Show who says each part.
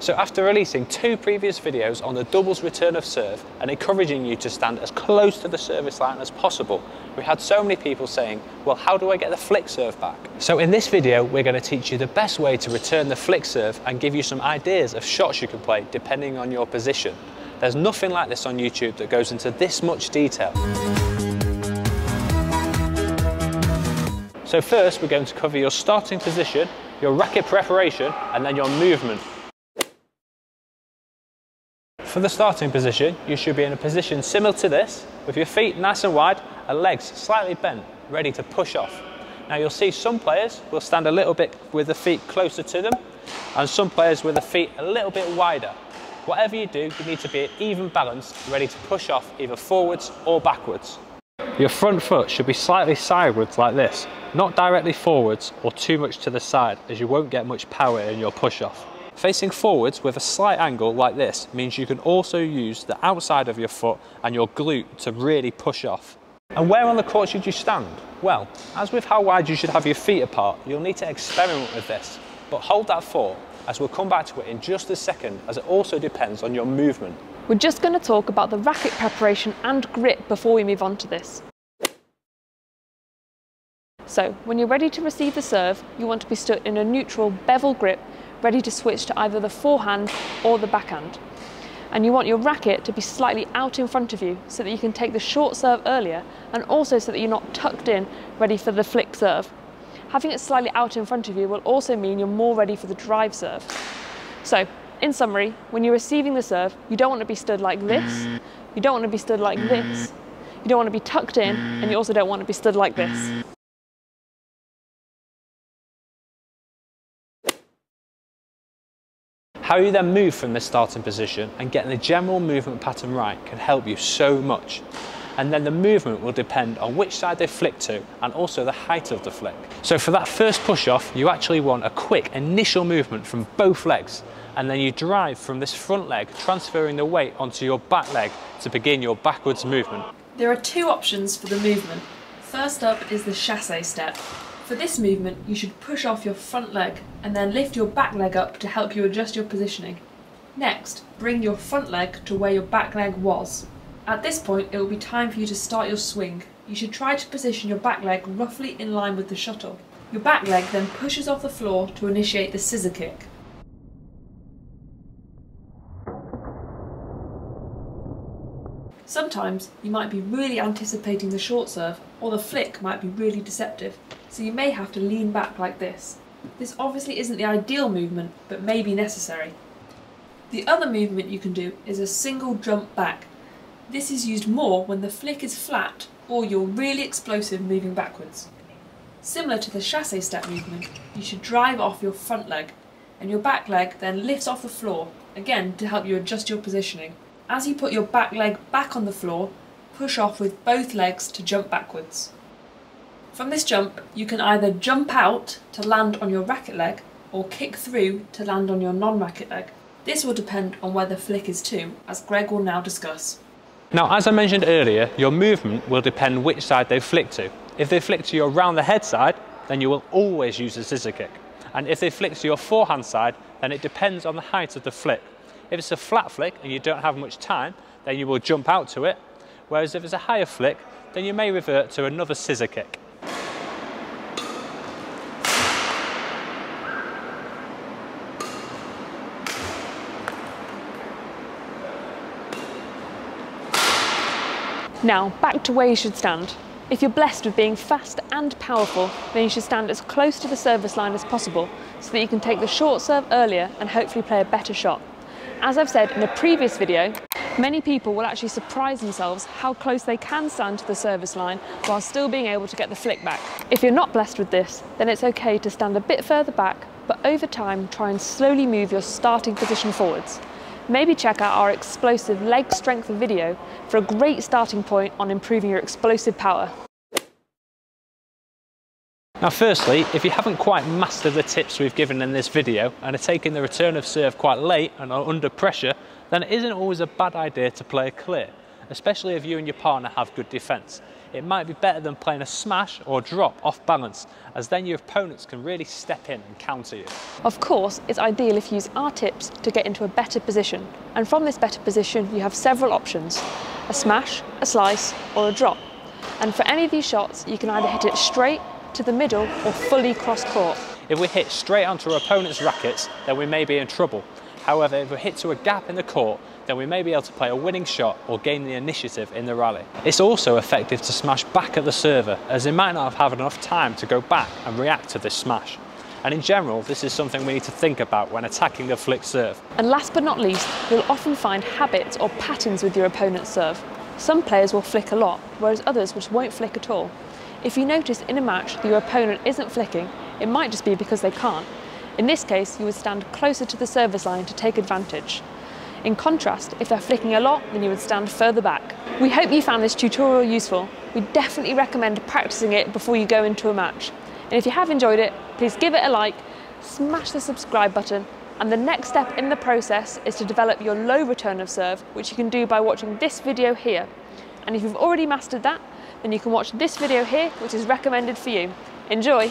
Speaker 1: So after releasing 2 previous videos on the doubles return of serve and encouraging you to stand as close to the service line as possible, we had so many people saying, well, how do I get the flick serve back? So in this video, we're going to teach you the best way to return the flick serve and give you some ideas of shots you can play depending on your position. There's nothing like this on YouTube that goes into this much detail. So first, we're going to cover your starting position, your racket preparation, and then your movement. For the starting position, you should be in a position similar to this, with your feet nice and wide and legs slightly bent, ready to push off. Now you'll see some players will stand a little bit with the feet closer to them, and some players with the feet a little bit wider. Whatever you do, you need to be at even balance, ready to push off either forwards or backwards. Your front foot should be slightly sideways like this, not directly forwards or too much to the side, as you won't get much power in your push off. Facing forwards with a slight angle like this means you can also use the outside of your foot and your glute to really push off. And where on the court should you stand? Well, as with how wide you should have your feet apart, you'll need to experiment with this. But hold that thought, as we'll come back to it in just a second, as it also depends on your movement.
Speaker 2: We're just going to talk about the racket preparation and grip before we move on to this. So, when you're ready to receive the serve, you want to be stood in a neutral bevel grip, ready to switch to either the forehand or the backhand. And you want your racket to be slightly out in front of you so that you can take the short serve earlier, and also so that you're not tucked in, ready for the flick serve. Having it slightly out in front of you will also mean you're more ready for the drive serve. So, in summary, when you're receiving the serve, you don't want to be stood like this, you don't want to be stood like this, you don't want to be tucked in, and you also don't want to be stood like this.
Speaker 1: How you then move from this starting position and getting the general movement pattern right can help you so much. And then the movement will depend on which side they flick to and also the height of the flick. So for that first push off, you actually want a quick initial movement from both legs, and then you drive from this front leg, transferring the weight onto your back leg to begin your backwards movement.
Speaker 2: There are 2 options for the movement. First up is the chassé step. For this movement, you should push off your front leg and then lift your back leg up to help you adjust your positioning. Next, bring your front leg to where your back leg was. At this point, it will be time for you to start your swing. You should try to position your back leg roughly in line with the shuttle. Your back leg then pushes off the floor to initiate the scissor kick. Sometimes you might be really anticipating the short serve, or the flick might be really deceptive, so you may have to lean back like this. This obviously isn't the ideal movement, but may be necessary. The other movement you can do is a single jump back. This is used more when the flick is flat or you're really explosive moving backwards. Similar to the chassé step movement, you should drive off your front leg, and your back leg then lifts off the floor, again to help you adjust your positioning. As you put your back leg back on the floor, push off with both legs to jump backwards. From this jump, you can either jump out to land on your racket leg or kick through to land on your non-racket leg. This will depend on where the flick is to, as Greg will now discuss.
Speaker 1: Now, as I mentioned earlier, your movement will depend which side they flick to. If they flick to your round the head side, then you will always use a scissor kick. And if they flick to your forehand side, then it depends on the height of the flick. If it's a flat flick and you don't have much time, then you will jump out to it. Whereas if it's a higher flick, then you may revert to another scissor kick.
Speaker 2: Now, back to where you should stand. If you're blessed with being fast and powerful, then you should stand as close to the service line as possible so that you can take the short serve earlier and hopefully play a better shot. As I've said in a previous video, many people will actually surprise themselves how close they can stand to the service line while still being able to get the flick back. If you're not blessed with this, then it's okay to stand a bit further back, but over time try and slowly move your starting position forwards. Maybe check out our explosive leg strength video for a great starting point on improving your explosive power.
Speaker 1: Now firstly, if you haven't quite mastered the tips we've given in this video and are taking the return of serve quite late and are under pressure, then it isn't always a bad idea to play clear, especially if you and your partner have good defence. It might be better than playing a smash or drop off balance, as then your opponents can really step in and counter you.
Speaker 2: Of course, it's ideal if you use our tips to get into a better position. And from this better position, you have several options: a smash, a slice, or a drop. And for any of these shots, you can either hit it straight, to the middle, or fully cross court.
Speaker 1: If we hit straight onto our opponent's rackets, then we may be in trouble. However, if we hit to a gap in the court, then we may be able to play a winning shot or gain the initiative in the rally. It's also effective to smash back at the server, as they might not have had enough time to go back and react to this smash. And in general, this is something we need to think about when attacking a flick serve.
Speaker 2: And last but not least, you'll often find habits or patterns with your opponent's serve. Some players will flick a lot, whereas others just won't flick at all. If you notice in a match that your opponent isn't flicking, it might just be because they can't. In this case, you would stand closer to the service line to take advantage. In contrast, if they're flicking a lot, then you would stand further back. We hope you found this tutorial useful. We definitely recommend practicing it before you go into a match. And if you have enjoyed it, please give it a like, smash the subscribe button, and the next step in the process is to develop your low return of serve, which you can do by watching this video here. And if you've already mastered that, then you can watch this video here, which is recommended for you. Enjoy!